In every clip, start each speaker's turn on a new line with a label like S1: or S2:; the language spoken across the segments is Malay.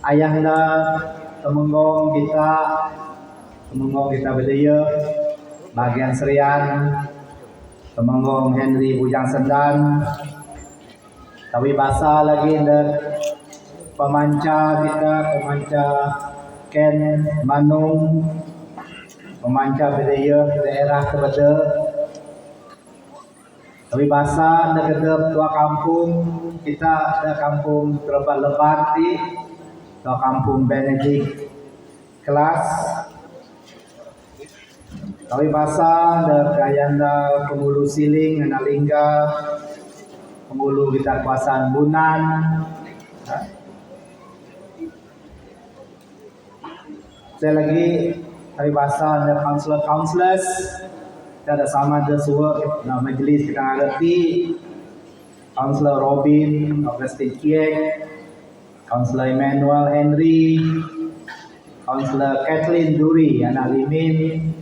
S1: ayahna temenggong kita berdaya bagian Serian temenggong Henry Bujang Sendan tapi bahasa lagi pemanca Ken Manung pemanca berdaya daerah Kebeda tapi bahasa negara tua kampung kita ada kampung Terlebat di tua kampung Benedict kelas tapi bahasa ada kayanda Pengulu Siling Analingga Pengulu kita kuasaan Bunan saya lagi dari bahasa ada counselors kita ada sama ada suara majlis kita ngerti Counselor Robin Augustine Kiek Counselor Emmanuel Henry Counselor Kathleen Duri anak Limin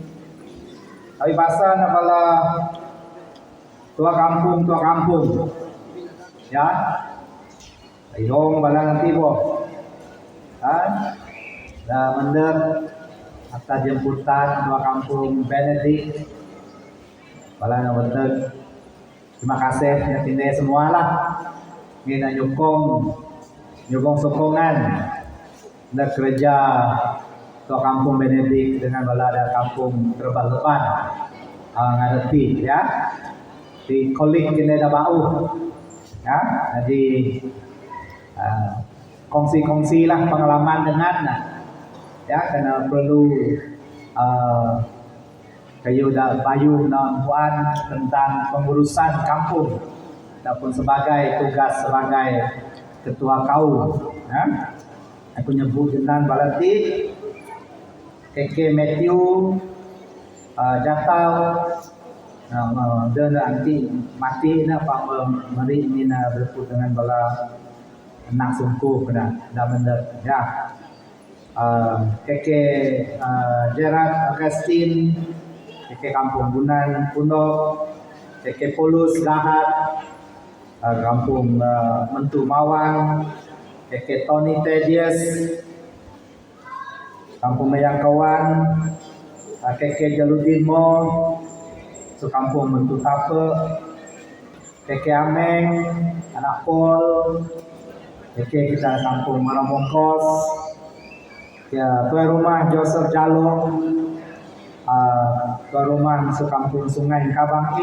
S1: tapi bahasa nak tua kampung ya ayong bala nanti po dah mendek atas jemputan tua kampung Benedict bala na betul. Terima kasih ya tinde semua lah. Ini nak nyokong sokongan nak kerja tua kampung Benedict dengan bala ada kampung Terlebat ngerti ya. Di kolik kita dah bau ya. Jadi kongsi lah pengalaman dengan ya karena perlu kayu dah bayu puan tentang pengurusan kampung ataupun sebagai tugas sebagai ketua kaum ya. Aku nyebut dengan balati KK Matthew Jatau dan nanti mati na pak mari ini na berput dengan bala anak sungkuh kena dah mendet ya. KK Gerard Augustine KK Kampung Bunan Puno, KK Polus Gahat, Kampung Mentu Mawang, KK Tony Tedias, Kampung Mayangkawan, KK Jaludin Mo, Kampung Mentu Tape, KK Ameng, Anak Pol, KK kita Kampung Maramongkos, ya Tuan Rumah Joseph Jalong, Tuan Rumah Sekampung Sungai Kabang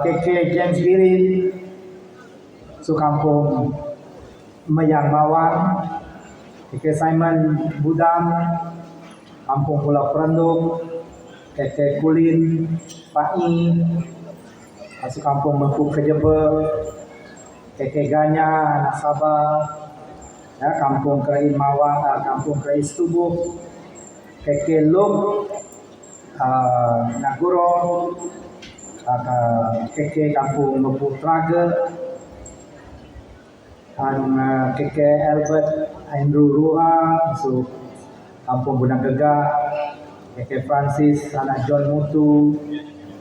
S1: KK James Girin Sukampung Mayang Mawang KK Simon Budam Kampung Pulau Perenduk KK Kulin Pai Sukampung Mengku Kejebe KK Ganya Anak Sabah ya, Kampung Kerai Mawang Kampung Kerai Tubuh KK Luk Naguro KK Kampung Lubuk Traga KK Albert Andrew Ruha so Kampung Bunang Gegak KK Francis anak John Mutu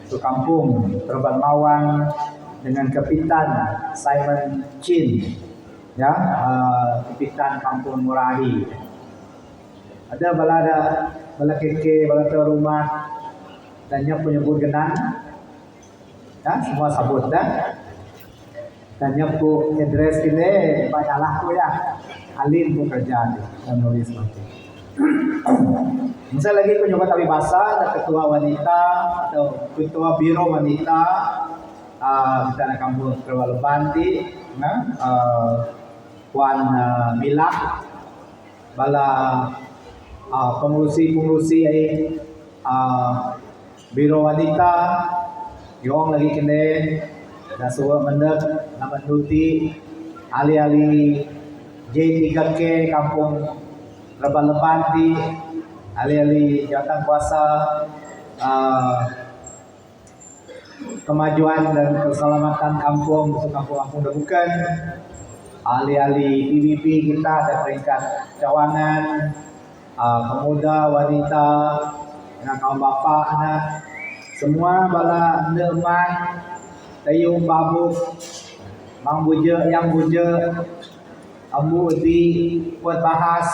S1: so Kampung Terlebat Mawang dengan Kapitan Simon Chin ya Kapitan Kampung Murahi ada bala KK bala tuan rumah dan yang penyebut genan ya semua sabut dah dan yang pu address ini bacalah tu ya alim pun kerja dan nulis nanti misal lagi penyebut tapi bahasa ada ketua wanita atau ketua biro wanita kita nak kampung Terlebat Puan Milak bala pengurusi biro wanita yung lagi kene dah suwa mendek nama nuti ali-ali J3K kampung Terlebat ali-ali jawatan kuasa kemajuan dan keselamatan kampung bukan ali-ali PBB kita ada peringkat cawangan pemuda, wanita, dengan kaum bapa, anak, semua bala neman, tayung babuk, mang buja yang buja ambu di buat bahas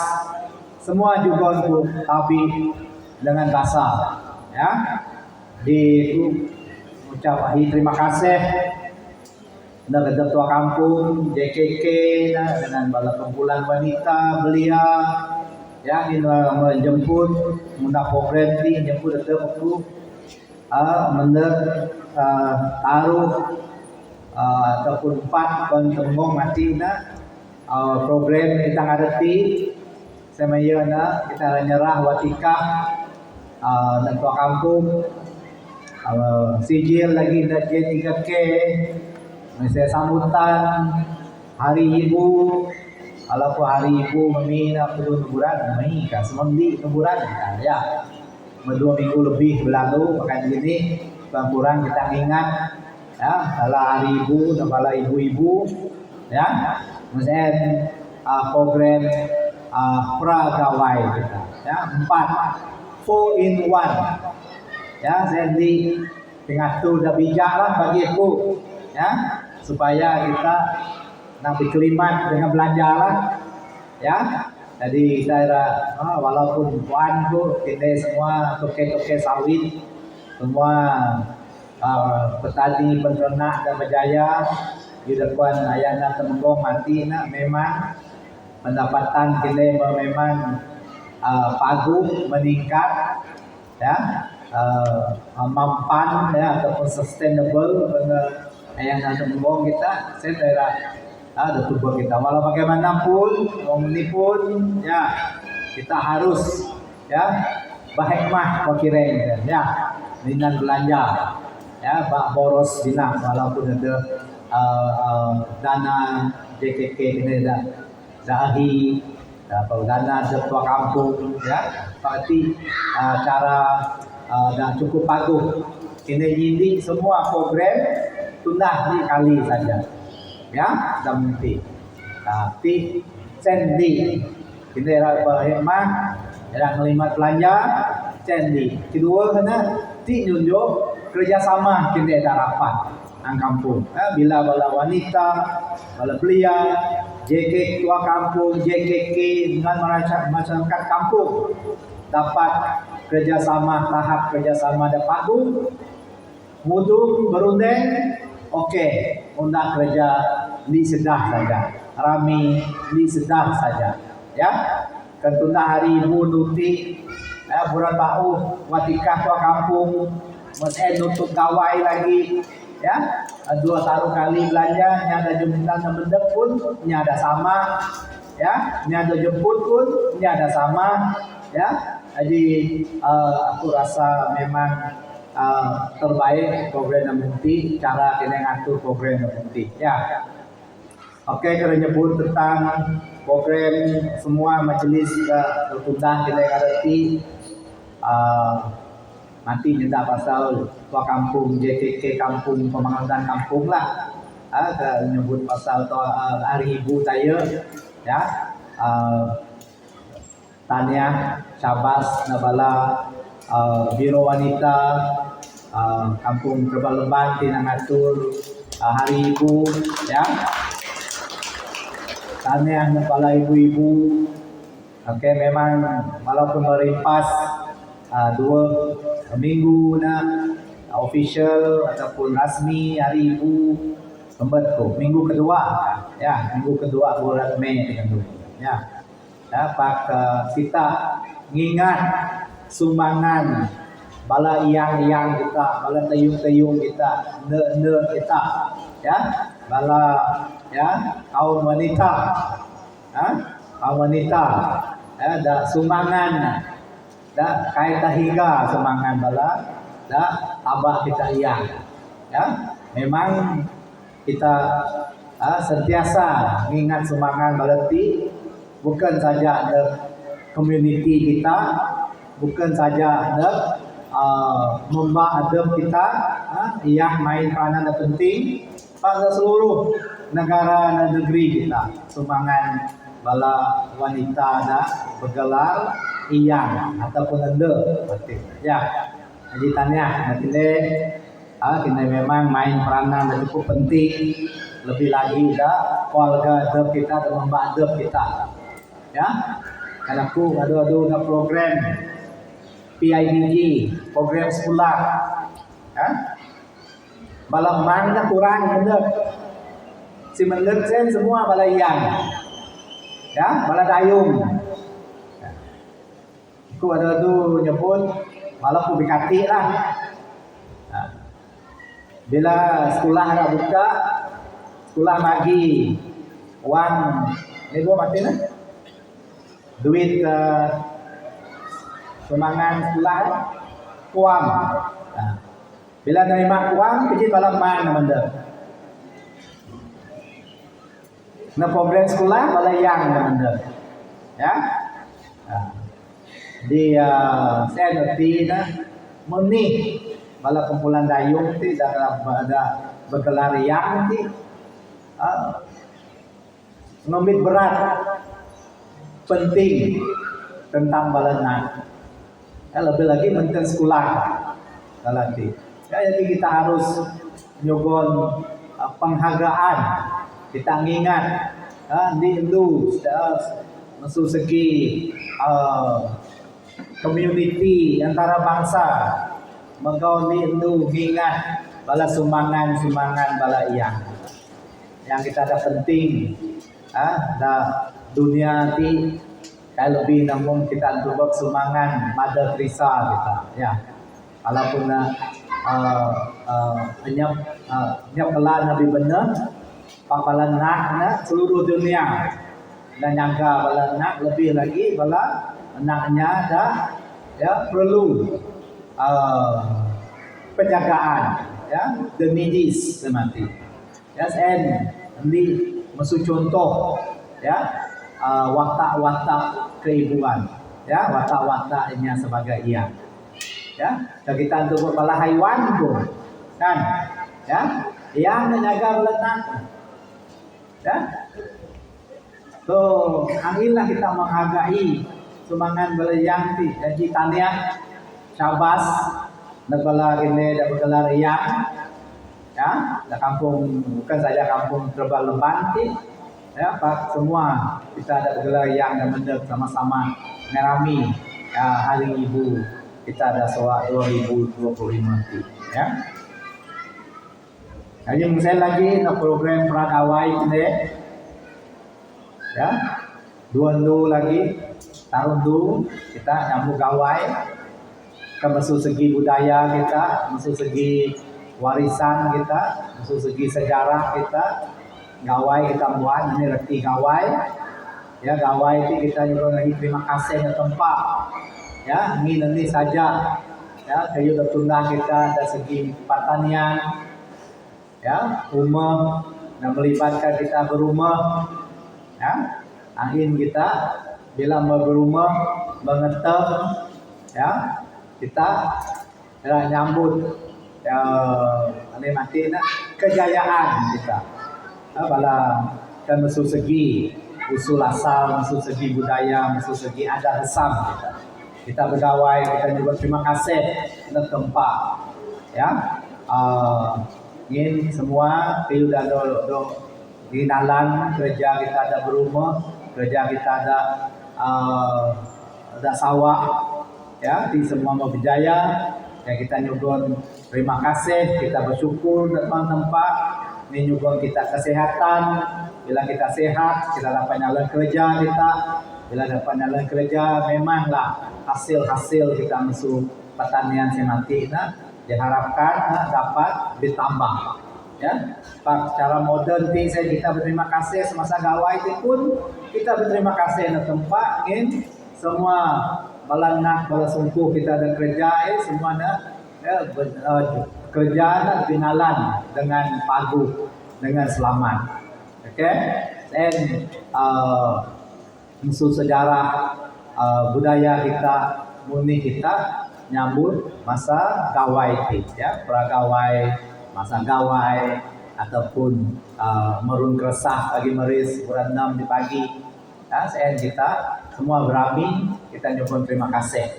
S1: semua juga untuk tabi dengan bahasa ya di ucap terima kasih dengan ketua kampung JKK dengan bala kumpulan wanita belia ya ini menjemput munda program ini jemput tetap waktu taruh ataupun 4 tembong mati program kita ngerti semaya kita nyerah watika dan tua kampung sijil lagi dan J3K saya sambutan hari ibu kalau hari ibu meminta perlu liburan menikah semangdi liburan ya 2 minggu lebih berlalu makanya gini kurang kita ingat ya kalau hari ibu dan kalau ibu-ibu ya misalnya program pragawai kita ya 4 in 1 ya jadi pengatur dan bijak lah bagiku ya supaya kita nanti kelimat dengan belanja lah ya jadi saya walaupun puan tu kita semua toke-toke sawit semua petani peternak dan berjaya di depan ayana temenggong mati memang pendapatan kita memang pagu meningkat ya mampan ya ataupun sustainable ayana temenggong kita saya kira ada tubuh kita walau bagaimanapun ini pun ya kita harus ya berhikmah pakireng ya dengan belanja ya bak boros dina walaupun ada dana JKK ini dah ahi atau dana ketua kampung ya berarti cara dah cukup bagus ini semua program tunda dikali saja ya dan nanti tapi sendi kita berhikmah dalam kalimat belanja sendi kedua kena tunjuk kerjasama kita harapan ang kampung bila bala wanita bala belia JK tua kampung JKK dengan masyarakat kampung dapat kerjasama tahap kerjasama dan pagu mutu berunding oke, undang kerja di sedah saja, rami di sedah saja, ya. Kentuna hari ibu nuti, bulan bau, watikah tua kampung, mesen nutup gawai lagi, ya. 2 taruh kali belanja, nyada jemputan sebendek pun, nyada sama, ya. Nyada jemput pun, nyada sama, ya. Jadi aku rasa memang terbaik program nanti cara kita ngatur program nanti ya. Oke kita nyebut tentang program semua majelis tertunda kita ngerti nanti minta pasal tua kampung JKK kampung pembangunan kampung lah kita nyebut pasal hari ibu saya ya tanya Syabas Nabala Biro Wanita Kampung Terbal Leban Tina ngatur hari ibu ya tanya kepala ibu-ibu oke memang walaupun merimpas 2 minggu official ataupun rasmi hari ibu pembetku minggu kedua ya minggu kedua bulan Mei dengan dulu ya dapat kita mengingat sumbangan bala yang kita bala tayung kita ne kita ya bala ya kaum wanita kaum wanita ya da sumbangan da kaita higa sumbangan bala da abah kita ya memang kita sentiasa mengingat sumbangan balati bukan saja the community kita bukan saja the membah adab kita yang main peranan yang penting pada seluruh negara dan negeri kita sumbangan bala wanita ada bergelar iyang ataupun ende ya jadi tanya nanti kita memang main peranan yang cukup penting lebih lagi dah keluarga dep kita dan membak dep kita. Ya, karena aku ada program PIBG, program sekolah. Ya, malam mana kurang bener. Si mendet sen semua balayan. Ya, bala dayung. Aku ada nyebut malah aku bikati lah. Nah, bila sekolah nak buka, sekolah bagi wang ni gua mati lah. Duit sumbangan sekolah kuang. Nah, bila nerima kuang, pergi malam mana benda. Na program sekolah balayang benda. Ya. Nah, di saya ngerti na meni bala kumpulan dayung ti ada bergelar yang ti ngomit berat penting tentang balanan. Lebih lagi tentang sekolah nanti. Ya, jadi kita harus nyogon penghargaan. Kita ingat di Indo masuk segi community antara bangsa menggauni itu ingat bala sumbangan bala yang kita ada penting dah dunia ti kalau lebih namun kita untuk sumbangan Mother Teresa kita ya walaupun nyap kelan lebih benar papalan nak seluruh dunia dan nyangka bala nak lebih lagi bala anaknya dah ya perlu penjagaan ya the needies semati ya ini masuk contoh ya watak-watak keibuan ya watak-wataknya sebagai ya dan kita untuk bala haiwan pun kan ya yang menjaga belanak ya so anginlah kita menghargai sumbangan belayang ti jadi taniah syabas negala ini dah bergelar yang ya dah kampung bukan saja kampung Terbal Lemban ti ya pak semua kita ada bergelar yang dan mendek sama-sama ngerami ya, hari ibu kita ada soal 2025 ti ya. Jadi saya lagi nak program prakawai ini ya 2 lagi tahun tu kita nyambung gawai ke masuk segi budaya kita, masuk segi warisan kita, masuk segi sejarah kita, gawai kita buat ini reti gawai ya gawai itu kita juga lagi terima kasih ke tempat ya ini saja ya kayu tertunda kita dari segi pertanian ya rumah dan melibatkan kita berumah ya angin kita bila berumah mengetep ya kita nyambut mati kejayaan kita bala kan masuk segi usul asal masuk segi budaya masuk segi adat resam kita bergawai kita juga terima kasih ke tempat ya ingin semua kita do di dalam kerja kita ada berumah kerja kita ada sawah ya di semua berjaya ya kita nyugun terima kasih kita bersyukur datang tempat ini nyugun kita kesehatan bila kita sehat kita dapat nyala kerja kita bila dapat nyala kerja memanglah hasil kita masuk pertanian semati diharapkan dapat ditambah ya pak secara modern saya kita berterima kasih semasa gawai itu pun kita berterima kasih untuk tempat ingin semua balanak bala sungkuh kita ada kerja semuanya ya, kerja binalan dengan pagu dengan selamat okey dan musuh sejarah budaya kita murni kita nyambut masa gawai ya pragawai masa gawai ataupun merun keresah pagi meris bulan 6 di pagi ya, saya kita semua berami kita nyumbun terima kasih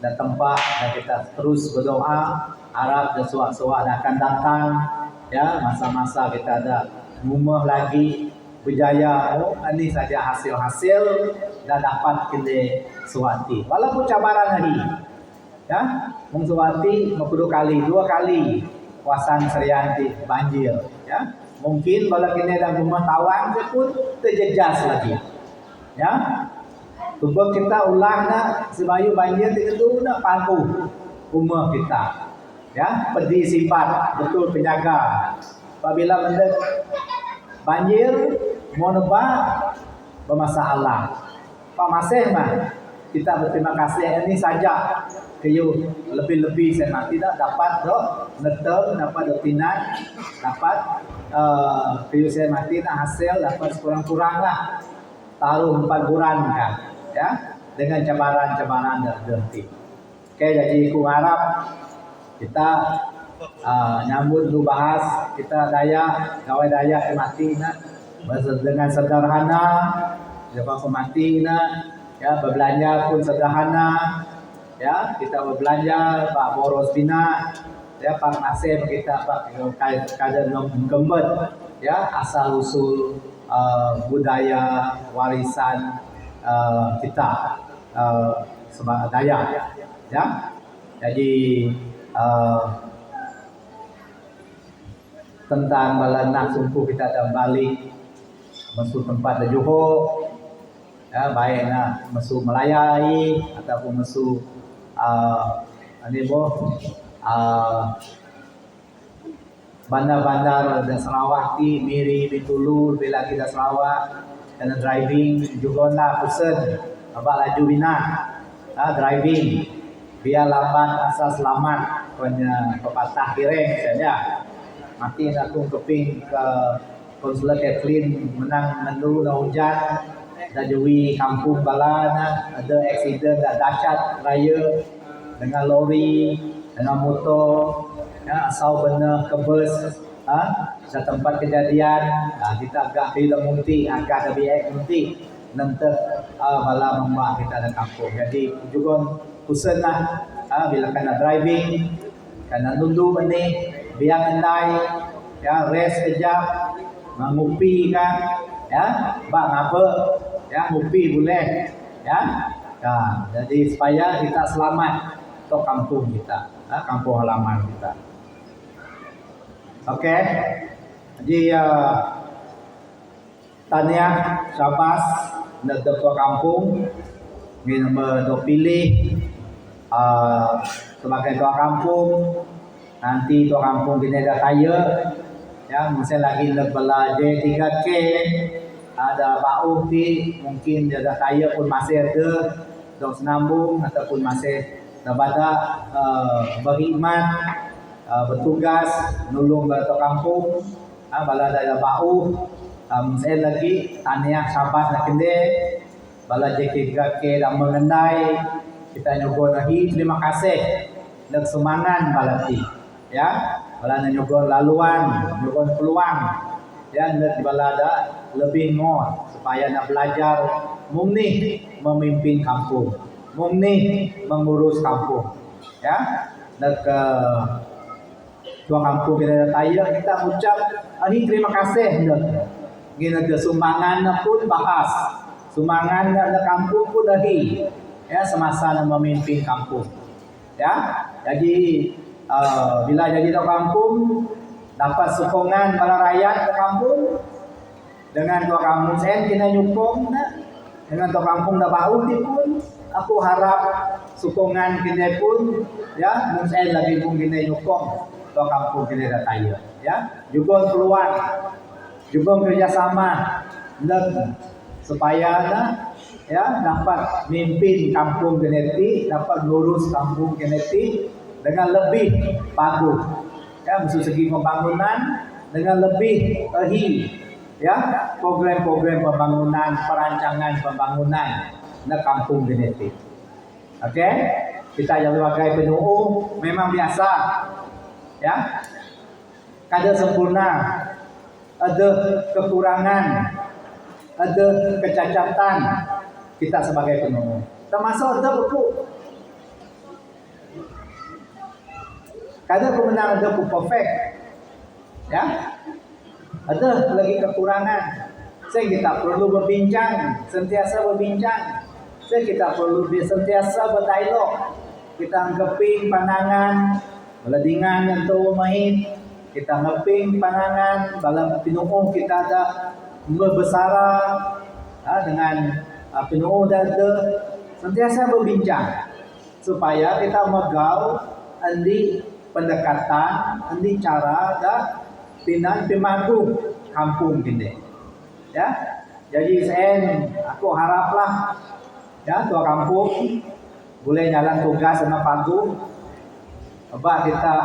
S1: dan tempat dan kita terus berdoa harap dan suat-suat akan datang ya masa-masa kita ada rumah lagi berjaya. Oh, ini saja hasil-hasil dah dapat kita suati. Walaupun cabaran lagi, ya, mengsuati 10 kali, 2 kali kuasaan Serianti banjir, ya. Mungkin kalau kita dalam rumah tawang pun terjejas lagi, ya. Cuba kita ulang nak sebayu banjir itu nak pangku rumah kita, ya. Pedi simpan betul penjaga. Apabila mendak banjir mau nebak bermasalah. Pak masih mah kita berterima kasih ini saja kayu lebih-lebih saya tidak dapat dok netel dapat dotinan dapat kayu saya mati nak hasil dapat kurang-kurang lah taruh 4 bulan kan ya dengan cabaran-cabaran nanti. Oke, jadi aku harap kita nyambut dulu bahas kita daya gawai daya mati nak dengan sederhana siapa mati nak ya berbelanja pun sederhana ya kita berbelanja pak boros bina ya pak nasib kita pak kadang gembet ya asal usul budaya warisan kita sebagai daya ya jadi tentang balanak sumpu kita dah balik masuk tempat dah Johor ya baik nak masuk melayai ataupun masuk bandar-bandar dan Sarawak di Miri, Bintulu, lebih lagi dah Sarawak dan driving juga nak pesan abang laju bina driving biar lambat asal selamat punya pepatah kiring saja mati nak tung keping ke Konsulat Kathleen menang mendu dah hujan dah jui kampung balana ada aksiden dah dahsyat raya dengan lori dengan motor ya asal benar ke bus dah tempat kejadian kita agak bila munti agak lebih munti nanti bala membak kita di kampung jadi juga kusen lah bila kena driving kena nundu ni biar ngendai ya rest kejap mengupi kan ya bak ngapa ya ngupi boleh ya jadi supaya kita selamat ke kampung kita kampung halaman kita. Okey, jadi tahniah syabas nak ke kampung ni nombor pilih sebagai tua kampung nanti tua kampung kita dah kaya ya mungkin lagi nak bela J3K ada bau ti mungkin dia dah kaya pun masih ada dok senambung ataupun masih dapat beriman bertugas nolong tua kampung bala ada bau mungkin lagi tahniah syabas nak kende bala J3K dah mengendai kita nyogon lagi terima kasih nak semangat bala ti ya bala nyogon laluan nyogon peluang ya nak bala ada lebih ngor supaya nak belajar mungni memimpin kampung mungni mengurus kampung ya nak tua kampung kita tanya kita ucap ini terima kasih nak gina ke sumbangan pun bahas sumbangan nak kampung pun lagi ya semasa nak memimpin kampung ya jadi bila jadi tua kampung dapat sokongan para rakyat ke kampung dengan tua kampung saya kena nyukong dengan tua kampung dah bau dia pun aku harap sokongan kita pun ya mungkin lagi mungkin nyukong tua kampung kita dah kaya ya juga peluang juga kerjasama dan supaya ya dapat mimpin kampung genetik dapat lurus kampung genetik dengan lebih bagus ya musuh segi pembangunan dengan lebih ya program-program pembangunan perancangan pembangunan di kampung genetik. Okey, kita yang sebagai penuh memang biasa ya kada sempurna ada kekurangan ada kecacatan kita sebagai penuh termasuk ada buku kada kemenang ada buku perfect ya ada lagi kekurangan. Saya kita perlu berbincang, sentiasa berbincang. Saya kita perlu sentiasa berdialog. Kita ngeping pandangan, beladingan yang tu main. Kita ngeping pandangan dalam pinuh kita ada berbesara dengan pinuh dan sentiasa berbincang supaya kita megau andi pendekatan, andi cara dah pinan pemadu kampung ini. Ya, jadi aku haraplah ya tua kampung boleh jalan tugas sama pagu, apa kita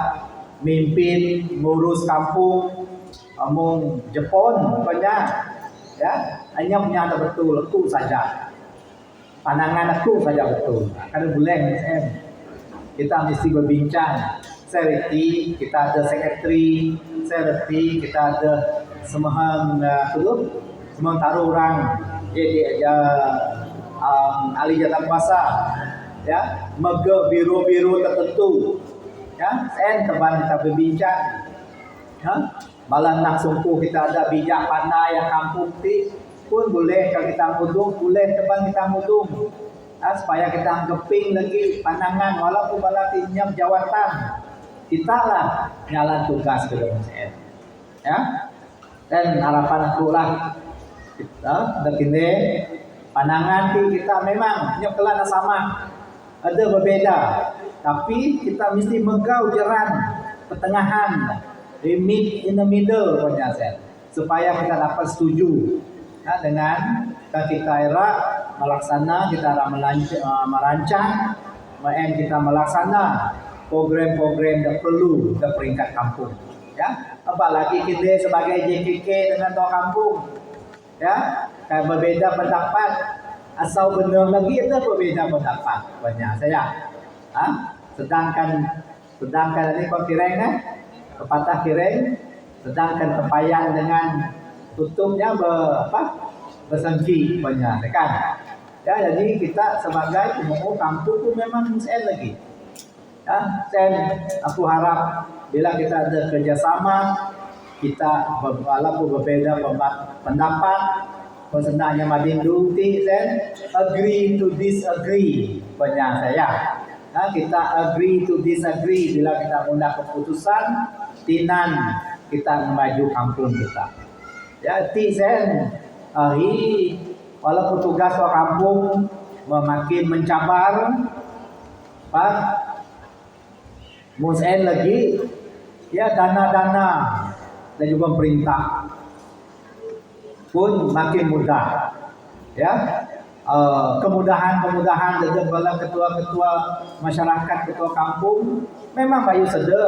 S1: mimpin ngurus kampung, omong Jepun banyak, ya hanya punya betul aku saja, pandangan aku saja betul. Karena boleh kita mesti berbincang. Saya reti kita ada sekretari, saya reti kita ada semaham sementara orang jadi ahli jabatan kuasa ya mega biro-biro tertentu ya teman kita berbincang ya malah nak sungguh kita ada bijak pandai yang kampung ti pun boleh kalau kita ngudung boleh teman kita ngudung supaya kita ngeping lagi pandangan walaupun malah tinyam jawatan kita lah jalan tugas ke dalam ya dan harapan aku lah kita dekine pandangan kita memang nyekelan sama ada berbeda tapi kita mesti megau jaran pertengahan meet in the middle punya supaya kita dapat setuju ya, dengan kita era melaksana kita merancang kita melaksana program-program yang perlu ke peringkat kampung ya apalagi kita sebagai JKK dengan tua kampung ya kayak berbeda pendapat asal benar lagi itu berbeda pendapat banyak saya sedangkan ini kau kireng pepatah kireng sedangkan tempayan dengan tutupnya bersengki banyak kan ya jadi kita sebagai pemukul kampung itu memang sen lagi ya sen aku harap bila kita ada kerjasama kita walaupun berbeda pendapat sebenarnya madindu then agree to disagree banyak saya kita agree to disagree bila kita mengambil keputusan tinan kita maju kampung kita ya then walaupun tugas kampung makin mencabar pak musen lagi ya dana-dana dan juga perintah pun makin mudah ya kemudahan dari ketua-ketua masyarakat ketua kampung memang bayu sede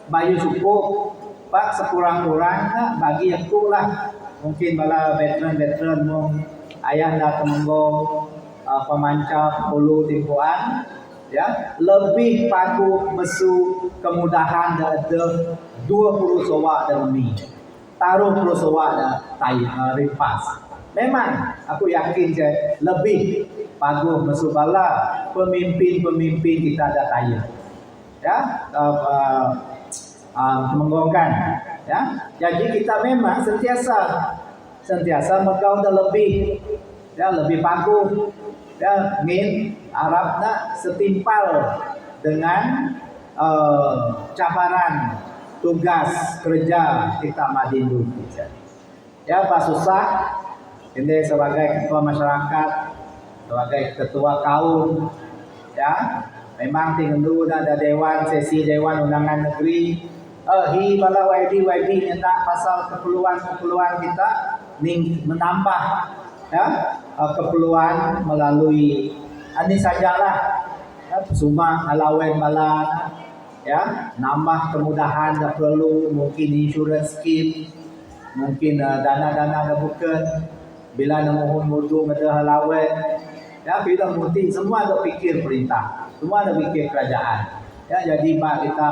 S1: bayu cukup pak sekurang-kurangnya bagi aku lah mungkin bala veteran ayah dah temenggo pemancar pulu timbuan ya lebih pagu mesu kemudahan ada 20 sowa dan mi taruh 10 sowa dan rimpas memang aku yakin je lebih pagu mesu bala pemimpin kita ada tayo ya menggongkan ya jadi kita memang sentiasa megau dah lebih ya lebih pagu ya ngin Arabna setimpal dengan cabaran tugas kerja kita madindu ya Pak susah ini sebagai ketua masyarakat sebagai ketua kaum ya memang tinggal ada dewan sesi dewan undangan negeri bala YB minta pasal keperluan kita menambah ya keperluan melalui ini sajalah ya, summa alawen bala ya nambah kemudahan dah perlu mungkin insurance scheme mungkin dana-dana dah bukan bila namuhun mudu ada halawen ya bila muti semua ada fikir perintah semua ada fikir kerajaan ya jadi pak kita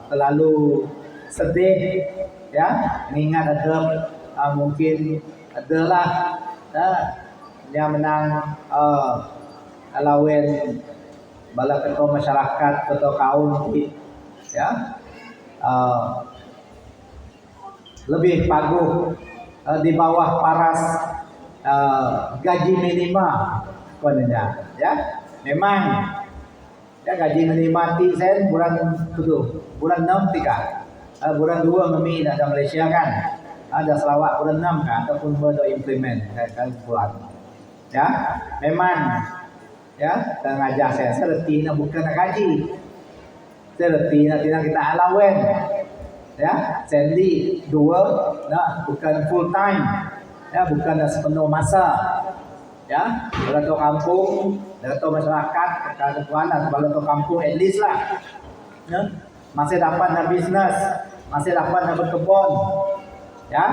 S1: terlalu sedih ya mengingat ada mungkin adalah yang menang alawen bala ketua masyarakat ketua kaum ya lebih paguh di bawah paras gaji minima konnya ya. Memang ya gaji minima ti sen bulan 6 tika. Bulan 2 kami ada Malaysia kan. Ada Sarawak bulan 6 kan ataupun baru implement kan bulan. Ya, memang ya ngajar saya letih nak bukan nak gaji. Saya letih nak kita alawen. Ya, Sandy 2 nah, bukan full time. Ya, bukan sepenuh masa. Ya, kalau tu kampung, kalau tu masyarakat, kalau tuanan, kalau tu kampung at least lah. Ya, masih dapat nak bisnes, masih dapat nak berkebun. Ya,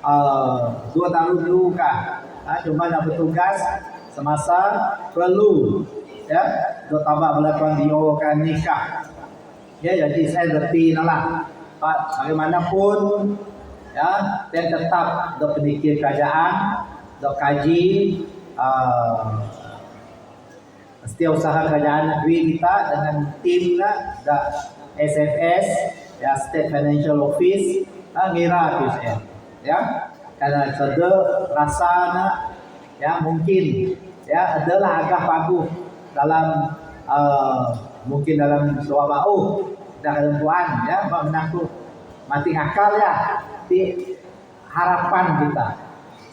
S1: 2 tahun dulu kah? Cuma nak bertugas semasa perlu. Ya, do tabak melakukan diorkan nikah. Ya, jadi saya letih lah. Bagaimanapun, ya, saya tetap do pendikir kerajaan, do kaji setiausaha kerajaan negeri kita dengan tim lah, SFS, ya State Financial Office, ngira PSN, ya, karena sudah rasa nak, ya mungkin, ya adalah agak paguh dalam mungkin dalam suabau dah ketentuan, ya, menangku mati akal ya, di harapan kita.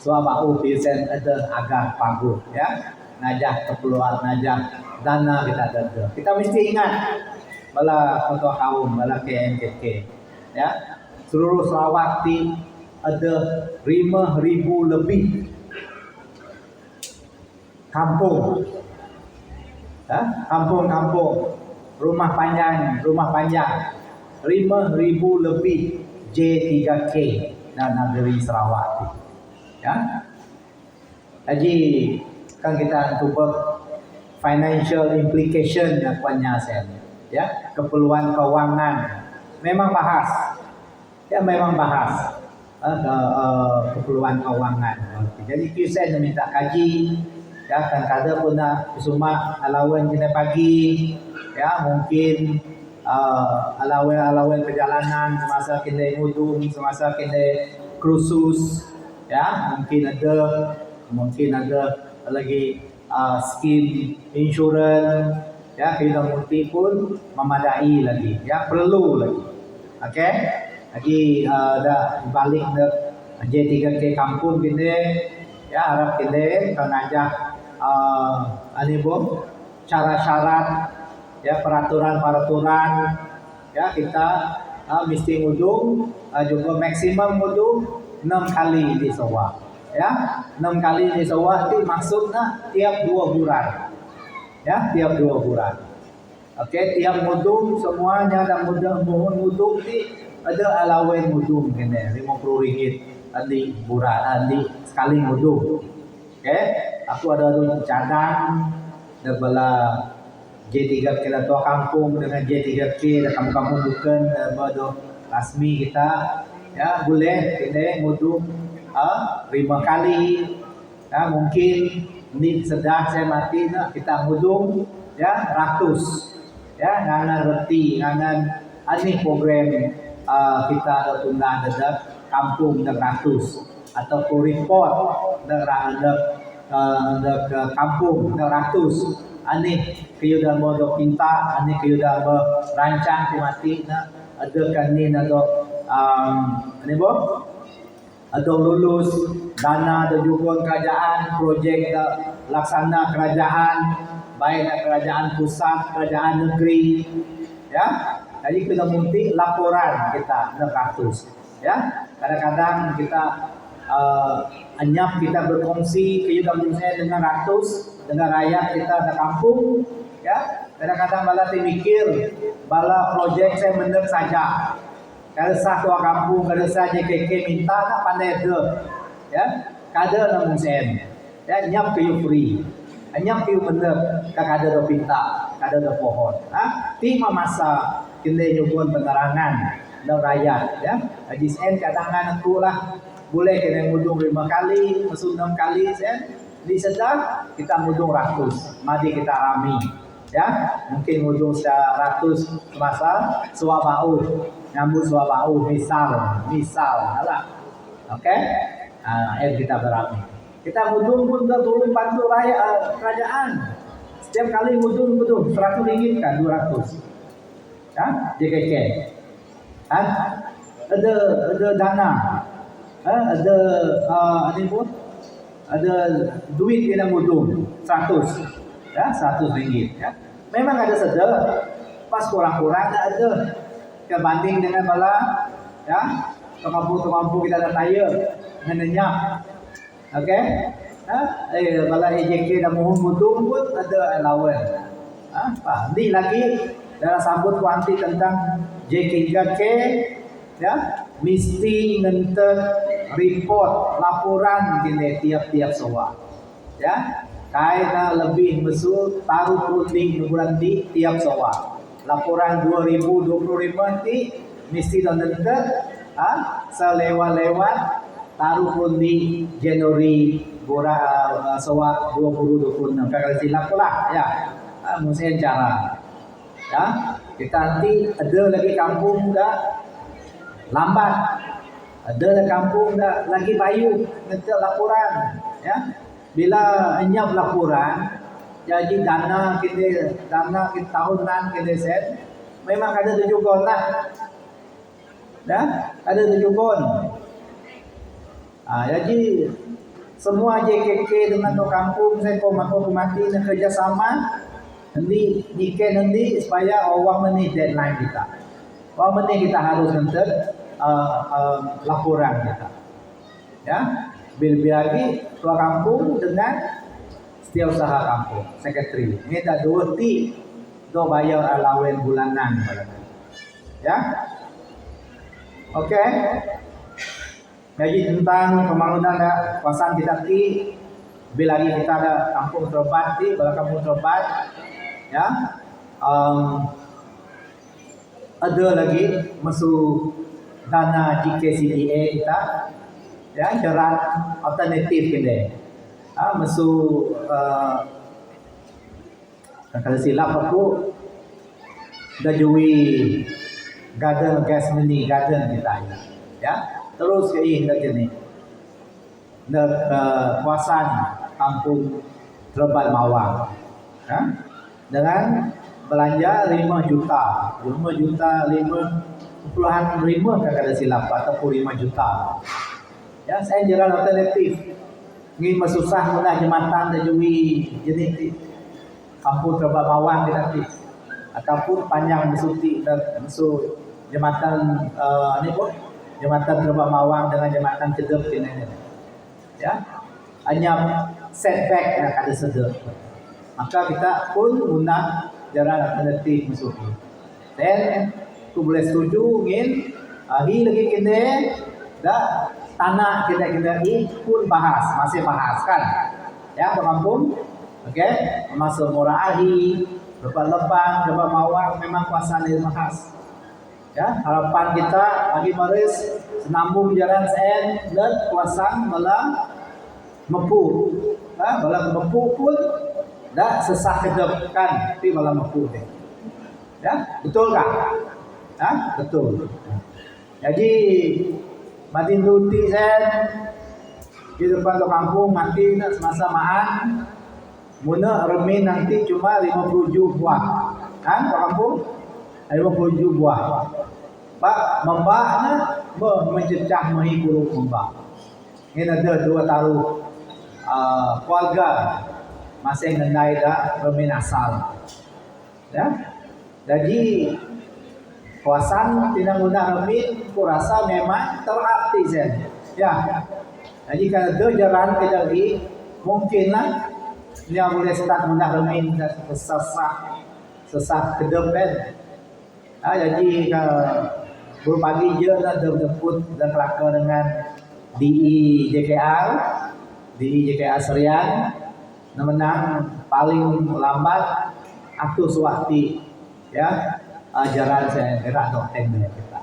S1: Suabau PSN ada agak paguh, ya, najah keperluan, najah dana kita ada. Kita mesti ingat bala ketua kaum, bala KMKK, ya, seluruh Sarawak ti ada 5,000 lebih kampung, ya, kampung-kampung, rumah panjang, 5,000 lebih J3K dan negeri Sarawak ti. Ya, jadi kan kita cuba financial implication punya sen, ya keperluan keuangan memang bahas, ya memang bahas keperluan keuangan. Jadi kita minta kaji, ya kan kada pun semua alawan kita pagi, ya mungkin alawan perjalanan semasa kita ngudung, semasa kita krusus. Ya, mungkin ada lagi skim insurans, ya kita multi pun memadai lagi, ya perlu lagi. Okey, lagi ada balik ke J3K kampung kita, ya harap kita ngajak syarat-syarat, ya peraturan, ya kita mesti ngudung juga maksimum ngudung 6 kali di sawah, ya 6 kali di sawah itu maksudnya tiap 2 bulan, ya tiap 2 bulan. Okey, tiap mudung semuanya ada mohon mudung ni ada alawen mudung kena RM50 di bulan di sekali mudung. Okey, aku ada cadang debala J3K Ketua Kampung dengan J3K kampung-kampung bukan berdo rasmi kita. Ya boleh kita mudung 5 kali, ya mungkin ni sedang saya mati nak kita mudung, ya ratus, ya ngangan reti ngangan ani program kita ada tunda ada kampung dan ratus atau report ada ke kampung dan ratus ani kieu dah mau pinta ani kieu dah rancang mati nak ada kan ni ada ini boh, ada lulus dana dan juga kerajaan projek laksana kerajaan, baik kerajaan pusat, kerajaan negeri, ya. Jadi kita multi laporan kita 600, ya. Kadang-kadang kita anyap kita berkongsi kehidupan dengan ratus dengan rakyat kita di kampung, ya. Kadang-kadang bala mikir bala projek saya benar saja. Kalau satu kampung, kalau saja KK minta nak pandai ada, ya, kada namun sen, ya, nyap kayu free, nyap kayu bener, kada ada pinta, kada ada pohon, Tima masa kita nyugun penerangan dan rakyat, ya, di sen kadangan aku lah, boleh kena mudung 5 kali, masuk 6 kali sen, di sedang kita mudung ratus, mari kita rami, ya, mungkin mudung 100 masa suabau. nyambut suara bau, misal, lah. Oke, kita berami. Kita mudun pun turun bantu kerajaan. Setiap kali mudun 100 ringgit kan 200. Ya, JKK. Kan? Ada dana. Ada ini pun ada duit kita mudun 100. Ya, 100 ringgit ya. Memang ada sedar, pas kurang-kurang ada kebanding dengan bala ya, kampung kita ada tayar ngenyak. Okey. Bala EJK dah mohon mudun pun ada allowance. Ni lagi dalam sambut kuanti tentang JKK ya, mesti ngenten report laporan kini tiap-tiap soal. Ya. Kaya lebih besar taruh putih bulan di tiap soal. Laporan 2025 nanti mesti nonton selewat-lewat taruh putih Januari soal 2026. Kalau silap pula ya. Mesti cara. Ya, kita nanti ada lagi kampung dah lambat. Ada kampung dah lagi bayu nanti laporan ya. Bila enyap laporan, jadi dana kita tahunan kita set, memang ada 7 gon lah. Dah, ada 7 gon. Jadi semua JKK dengan tu kampung saya mako mati nak kerjasama nanti supaya orang meni deadline kita. Orang meni kita harus nanti laporan kita. Ya. Bil lagi ketua kampung dengan setiausaha kampung, sekretari. Ini dah 2 ti do bayar allowance bulanan. Ya. Okey. Jadi tentang pembangunan kawasan kita ti, bil lagi kita ada kampung terobat ti, bala kampung terobat ya. Ada lagi masuk dana GKCDA kita. Ya, jalan alternatif kita. Masuk kalau silap aku dah jui garden gas mini garden kita. Ya, terus ke ini sini. Kawasan kampung Terobat Mawang. Ya, dengan belanja 5 juta, 5 kalau silap ataupun 5 juta. Ya, saya jalan alternatif. Ini susah mula jembatan dan jui jenis kampung Terobat Mawang nanti, ataupun panjang besuti dan masuk jembatan ini pun jembatan Terobat Mawang dengan jembatan Cedep ini. Ya, hanya setback yang ada sedep. Maka kita pun guna jalan alternatif masuk. Dan tu boleh setuju ingin lagi kita dah tanah kita ini pun masih bahas kan ya kampung. Okey, masuk Murah Ahi, Lebang, Terobat Mawang memang kuasa ini bahas ya. Harapan kita bagi Maris senambung jalan sen dan kuasa malah Mepu bala Mepu pun dah sesah kedepkan tapi malah Mepu deh ya, betul tak? Betul. Jadi Matin Duti saya di depan tu kampung mati nak semasa maan muna remin nanti cuma 57 buah kan ke kampung 57 buah pak membaknya mencecah mahi guru membak ini ada 2 taruh keluarga masih ngendai dah remin asal ya. Jadi kawasan tidak guna remin, aku rasa memang terarti saya. Ya, jadi kalau ada jalan kita lagi, mungkinlah dia boleh start guna remin dan sesah kedep kan. Jadi kalau pagi je lah jemput dan kelakar dengan DI JKR Serian, menang paling lambat aku suwati ya. Jalan saya gerak dokten kita,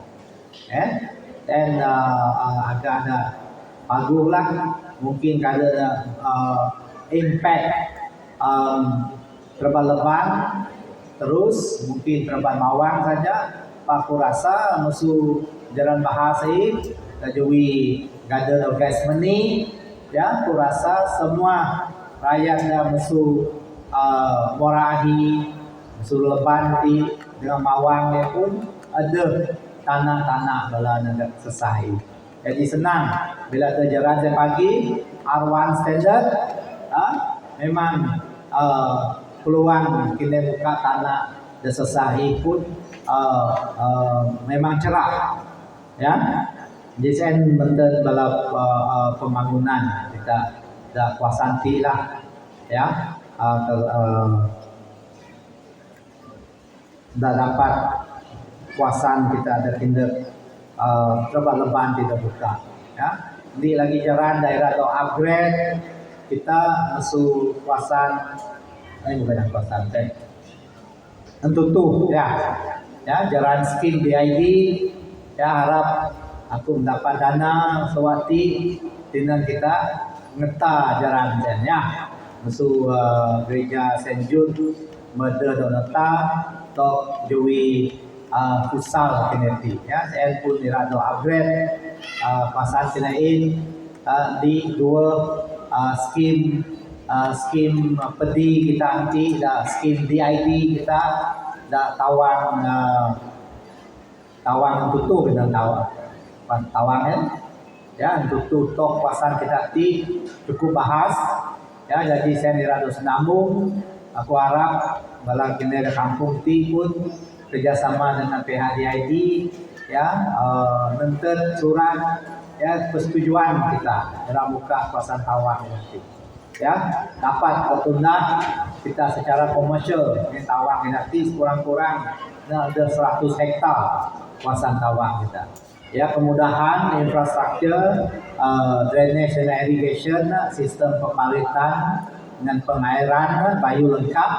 S1: dan ada bagus lah mungkin kalau impact Terobat Lebang terus mungkin Terobat Mawang saja aku rasa musuh jalan bahasa ini jadi garden orgasm ni ya aku rasa semua rakyat yang musuh Morahi musuh Leban di dengan Mawang dia pun ada tanah-tanah bala negara selesai. Jadi senang bila terjalan saya pagi R1 standard memang peluang kini buka tanah dan selesai pun memang cerah ya. JSN benda bala pembangunan kita dah kuasanti lah ya dah dapat kuasaan kita ada tindak lebat-leban tidak buka ya. Ini lagi jalan daerah atau upgrade kita masuk kuasaan ini bukan kuasaan tentu ya jalan skim DID ya harap aku mendapat dana sewaktu dengan kita ngeta jalan ya masuk gereja Saint Jude Mother Donata tok Dewi futsal kineti ya saya pun dirado upgrade pasal selain di dua skim pedi kita nanti dah skim DID kita dah tawang tutup dengan tawang ya tutup tok pasan kita ti cukup bahas ya jadi saya dirado senambung aku harap bala kini ada kampung ti pun kerjasama dengan pihak DID ya nonton surat ya persetujuan kita dalam muka kawasan tawang nanti ya dapat fortuna kita secara komersial ini tawang nanti kurang-kurang ada 100 hektar kawasan tawang kita ya kemudahan infrastruktur drainage dan irrigation sistem pemalitan dengan pengairan bayu lengkap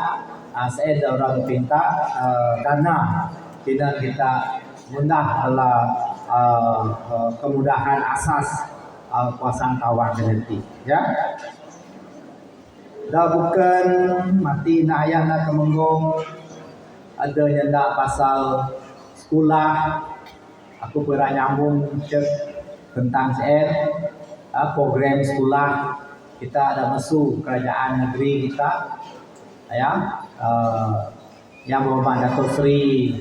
S1: saya orang minta dana tidak kita mudah adalah kemudahan asas kuasaan tawang nanti ya dah bukan mati nak ayah nak kemenggong ada nyenda pasal sekolah aku pernah nyambung cek tentang program sekolah kita ada masuk kerajaan negeri kita ya yang Bapak Datuk Seri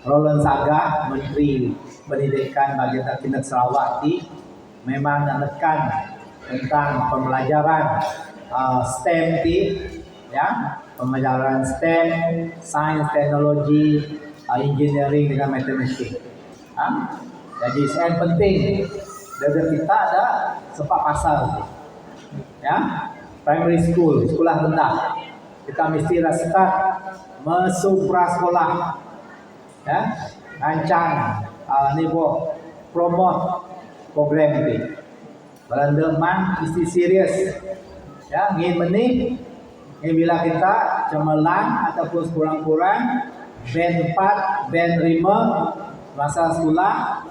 S1: Roland Saga Menteri Pendidikan Bagian Tindak Sarawak ini memang menekan tentang pembelajaran STEM ini ya pembelajaran STEM sains teknologi engineering dengan matematik jadi STEM penting dan kita ada sepak pasal ya primary school, sekolah rendah. Kita mesti start masuk prasekolah. Ya, rancang niveau promote program ini. Berandaman mesti serius. Ya, ingin menih bila kita cemerlang ataupun kurang-kurang band 4, band 5 masa sekolah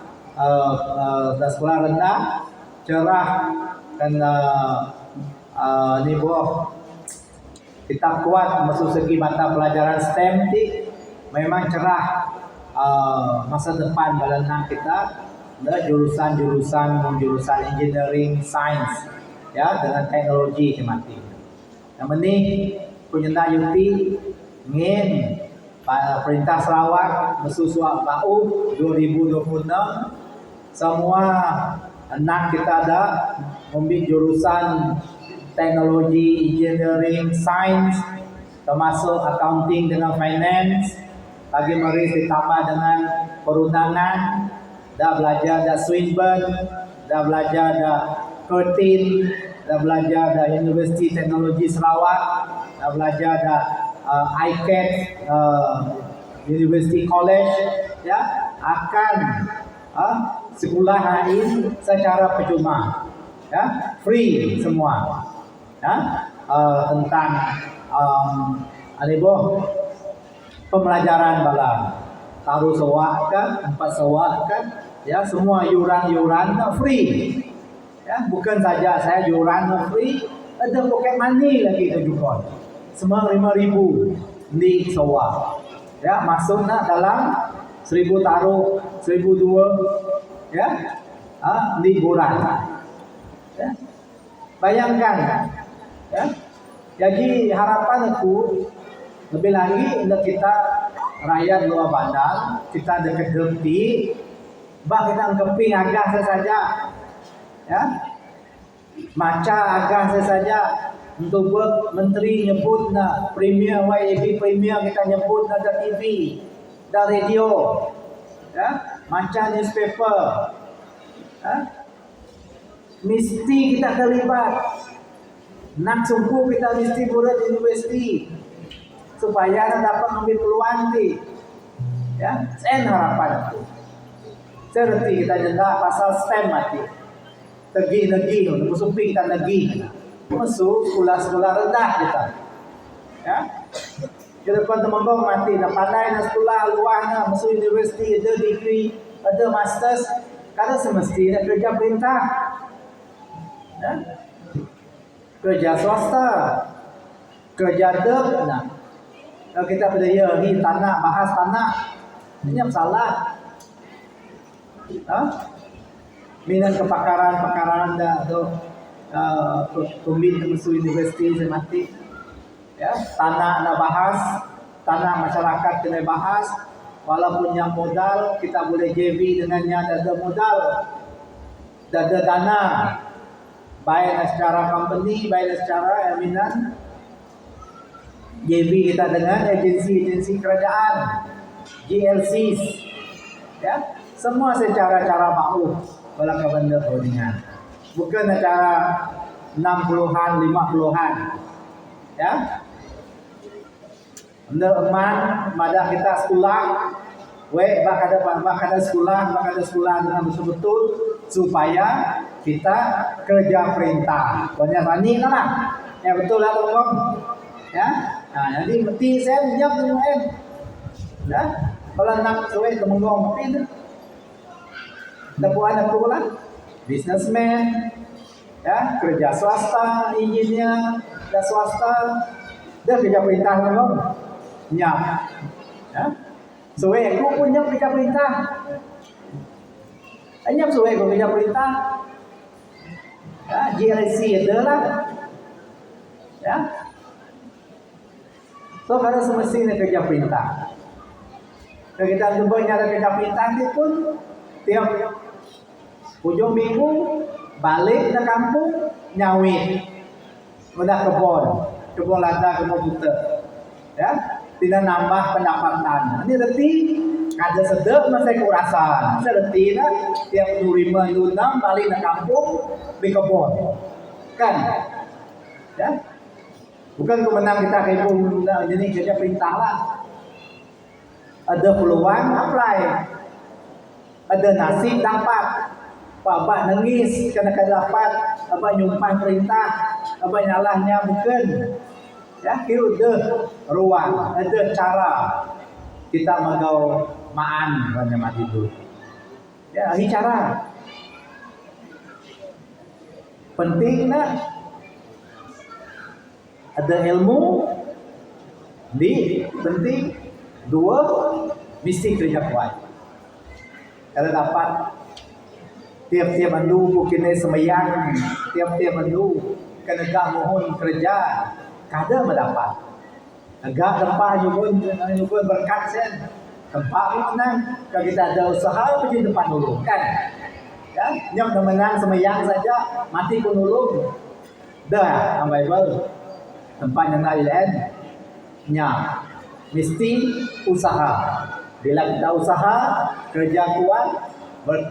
S1: sekolah rendah cerah dan niveau kita kuat masuk segi mata pelajaran STEM ti memang cerah masa depan balanang kita jurusan engineering science ya dengan teknologi mati. Yang ini punya yuti ingin Perintah Sarawak mesusuak bau 2026 semua anak kita ada ambil jurusan teknologi, engineering, sains, termasuk accounting dengan finance, lagi mari ditambah dengan perundangan, dah belajar dah Swinburne, dah belajar dah Curtin, dah belajar dah Universiti Teknologi Sarawak, dah belajar dah ICAT, University College, ya akan sekolah hari secara percuma, ya free semua. Tentang pembelajaran bala taruh sewak kan, 4 sewak kan, ya semua yuran free, ya bukan saja saya yuran free, ada pocket money lagi kejukan, semua 5,000 di sewak, ya masuk nak dalam 1000 taruh 1002 ya liburan ya. Bayangkan ya. Jadi harapan aku lebih lagi untuk kita rakyat luar bandar, kita dekat gerti, bah kita kemping agak saja ya, maca agak saja. Untuk buat menteri nyebut na premier YAB premier kita nyebut na da TV, da radio, ya, maca newspaper, ya. Mesti kita terlibat. Nak sungguh kita mesti buat universiti supaya dapat ambil peluang ni, ya. Sen harapan itu. Seperti kita jenda pasal STEM mati, tergi, musuh kita negeri. Masuk sekolah-sekolah rendah kita, ya. Kita pun teman-teman mati, nak pandai nak sekolah luar, nak masuk universiti, ada degree, ada masters, kada semestinya kerja perintah, ya. Kerja swasta, kerja dek, nah. Kalau kita berdaya di tanah, bahas tanah, ini yang salah, minat kepakaran dah tu. Pembin masuk universiti semati ya, tanah nak bahas, tanah masyarakat kena bahas, walaupun yang modal kita boleh JV dengannya ada modal, ada dana, baik secara company, baik secara jaminan JV kita dengan agensi kerajaan, GLCs ya, semua secara cara baku wala benda dengan bukan acara 60-an, 50-an. Ya. Benda eman, madah kita sekolah, bakada sekolah dengan betul-betul supaya kita kerja perintah. Banyak tani lah. Ya betul lah teman-teman. Ya. Nah, jadi mesti saya minyak teman-teman. Ya. Kalau nak suai teman-teman mesti tu. Dapat aku lah. Businessman, ya, kerja swasta, engineer, dan swasta, dia kerja perintah memang, nyap, ya. Suwe aku punya kerja perintah, nyap suwe aku kerja perintah, ya, GLC ada lah, ya. So kada semestinya kerja perintah. Kalau kita cuba nyara kerja perintah itu pun tiap ujung minggu balik ke kampung nyawit, mudah kebun lada, kebun buta, ya, tidak nambah pendapatan. Ini berarti ada sedek masa kurasan, seperti nak tiap 25 balik ke kampung di kebun, kan, ya, bukan kemenang kita kebun jadi kerja perintah lah. Ada peluang apply, ada nasib dapat. Abah nangis kerana dapat, abah nyumpah perintah, abah nyalahnya bukan. Ya, kira ada ruang, ada cara kita magau maan banyak mati itu. Ya, ini cara. Penting nak ada ilmu, penting dua mesti kerja kuat. Kalau dapat tiap-tiap andu mungkin semayang, tiap-tiap andu kena gak mohon kerja, kada mendapat. Agak tempat juga berkat sen, tempat menang. Kalau kita ada usaha pergi depan dulu, kan? Ya, yang menang semayang saja mati pun dulu. Dah, ang Bible tempat yang lain, nya mesti usaha. Bila kita usaha, kerja kuat,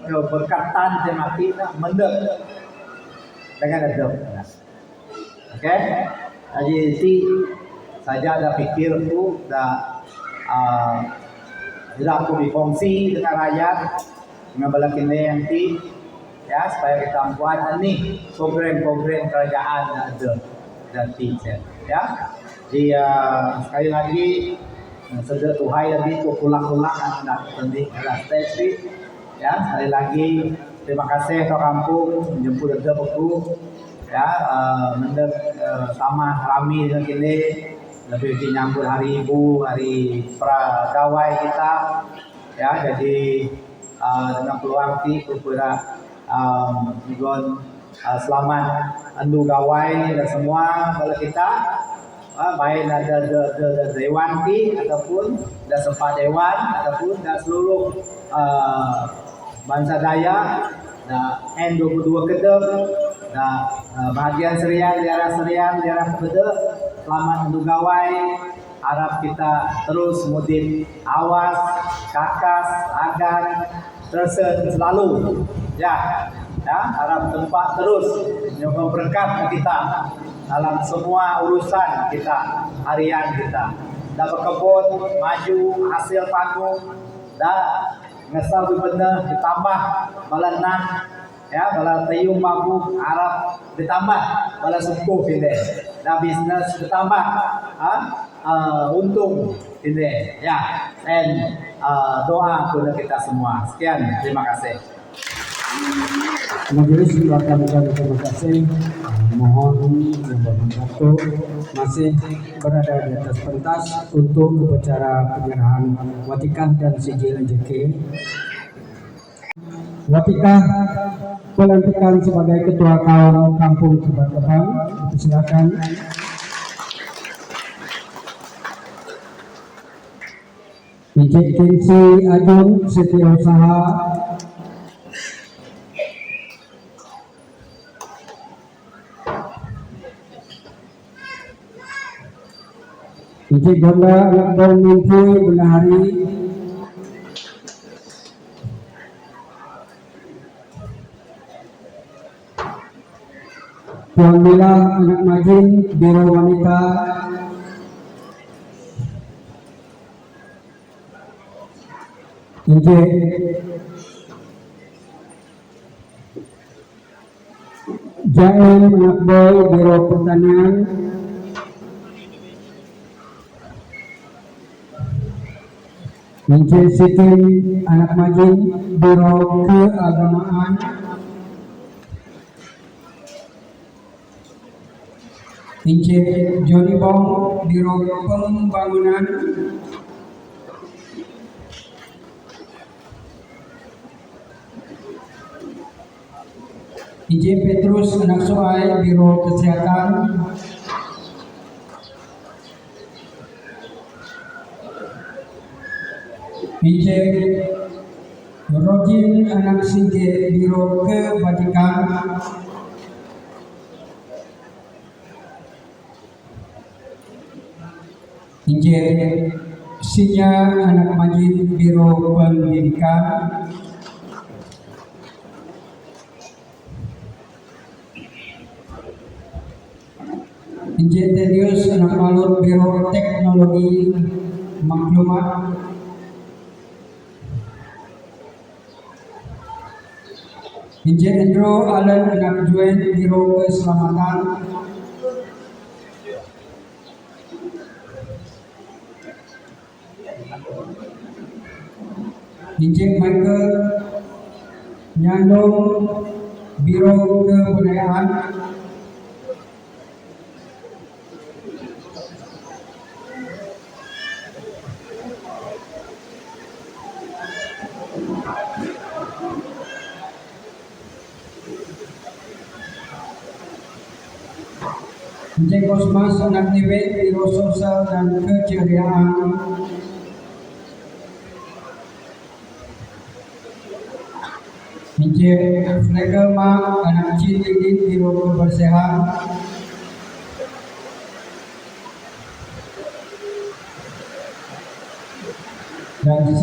S1: berkatan temati mendek dengan adab. Okey, jadi si saja ada pikir tu dah bila aku berfungsi dengan rakyat dengan bala kini nanti ya supaya kita buat ni program-program kerajaan ada dan teacher ya. Jadi sekali lagi sedar Tuhan lebih pulang-pulang nak penting adalah stage ya. Sekali lagi terima kasih ke kampung menjemput ada beku ya, mendek sama rami dengan kini lebih menyambut hari ibu, hari pegawai kita. Ya, jadi dengan peluang ti kepada selamat andu gawai dan semua bala kita. Baik ada dewan ti ataupun dan sempat dewan ataupun dan seluruh bangsa Dayak N22 Kedep dan bahagian Serian, daerah Kedep, selamat untuk gawai. Harap kita terus mudik awas, kakas, agan, tersen selalu. Ya, harap tempat terus menyokong berkat kita dalam semua urusan kita, harian kita. Dan berkebun, maju, hasil panggung, dan ngesal benar ditambah balanan, ya, bala tayung mabuk harap ditambah bala sukuh ini, dan bisnes ditambah, untung ini, ya. Dan doa untuk kita semua. Sekian, terima kasih.
S2: Majelis silakan terima kasih. Mohon yang bermanfaat masih berada di atas pentas untuk upacara penyerahan watikah dan sijil JK. Watikah pelantikan sebagai ketua kaum kampung Cepat Kebang. Silakan. Ijek Kinsi Ajun Setiausaha. Ijek Gonda Anak Mimpi Benahari. Puan Mila Anak Majin Biro Wanita. Ijek Jaim Anak Boy Biro Pertanian. Ijek Siti Anak Majin Biro Keagamaan. Ijek Joni Bong Biro Pembangunan. Ijek Petrus Anak Soai Biro Kesehatan. Ijek Rojin Anak Singke Biro Kebajikan. Ijek Sinya Anak Majid Biro Pendidikan. Ijek Tedius Anak Malut Biro Teknologi Maklumat. Ijek Endro Alan Anak Juen Biro Keselamatan. Ijek Michael Nyandong Biro Kebudayaan. Ijek Kosmas Anak Niwe Biro Sosial dan Keceriaan. Ijek Flegelma Anak Cilidin Biro Kebersihan. Dan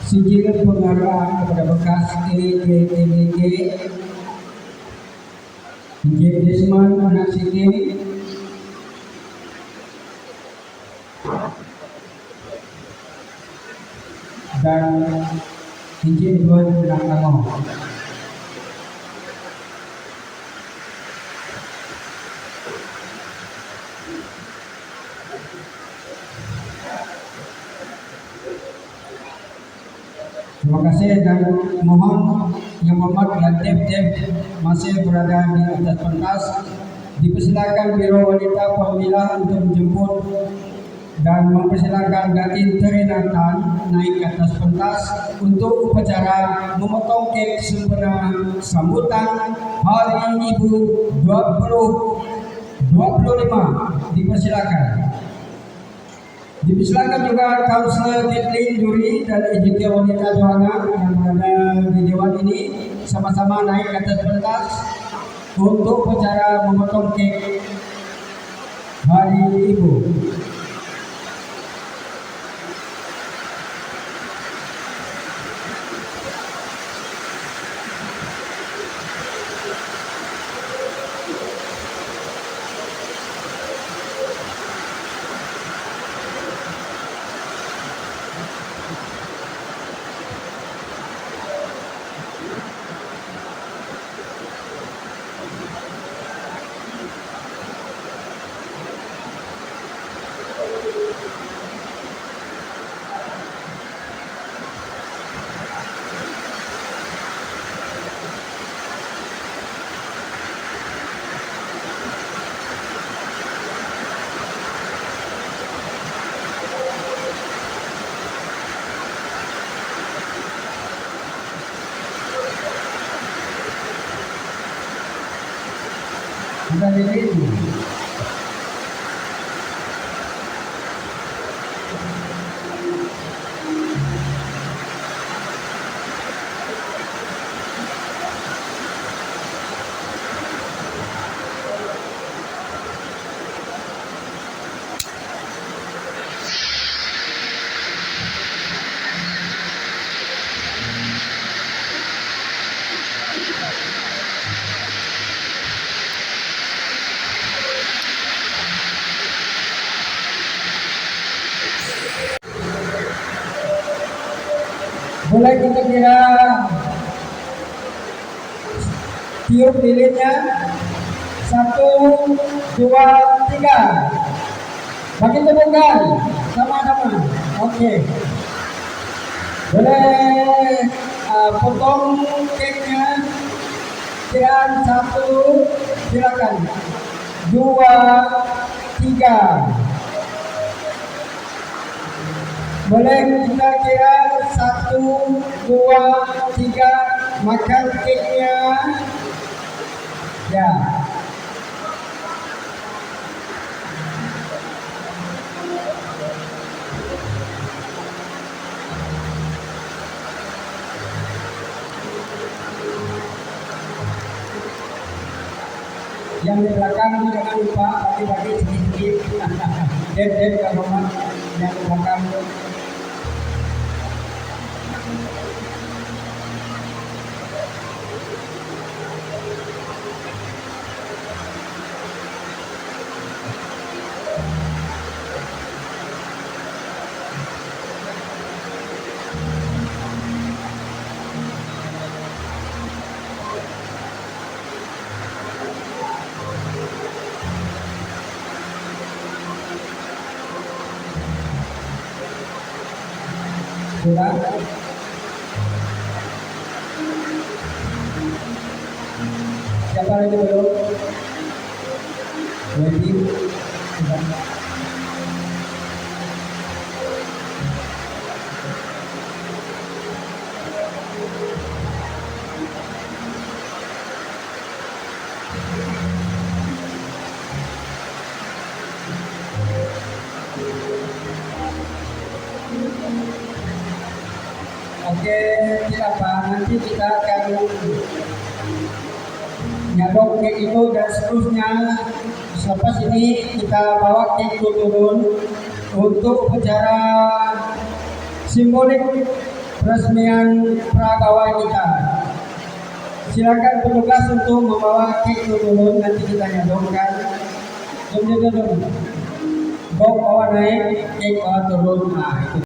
S2: sijil penghargaan kepada bekas TG. Ijek Desman Anak Siti. Dan Ijek Duan Anak Tangong. Terima kasih dan mohon yang hormat dan tim masih berada di atas pentas Dipersilakan Biro Wanita Pemilihan untuk menjemput dan mempersilakan Datin Terinatan naik ke atas pentas untuk upacara memotong kek sempena sambutan Hari Ibu 2025. Dipersilakan. Dipersilakan juga Kansler Kathleen Duri dan EJK Wanita Johanna yang berada di Dewan ini sama-sama naik ke atas pentas untuk upacara memotong kek Hari Ibu. Sudah diri. Mulai kita kira tiup lilinnya 1, 2, 3. Bagi tepukan sama-sama. Oke. Boleh potong keknya. Kiraan 1, silakan. 2, 3. Boleh kita kira 1, 2, 3 makan keknya. Ya. Yang di belakang jangan lupa bagi-bagi sedikit-sedikit. Dep kalau yang di belakang. Sudah. Siapa lagi belum? Ready? Sudah. Oke, tidak apa, nanti kita akan nyadok kek itu dan seterusnya. Selepas ini kita bawa kek itu turun untuk upacara simbolik peresmian pragawai kita. Silakan petugas untuk membawa kek itu turun, nanti kita nyadokkan. Bawa naik, kek bawa turun. Nah, itu.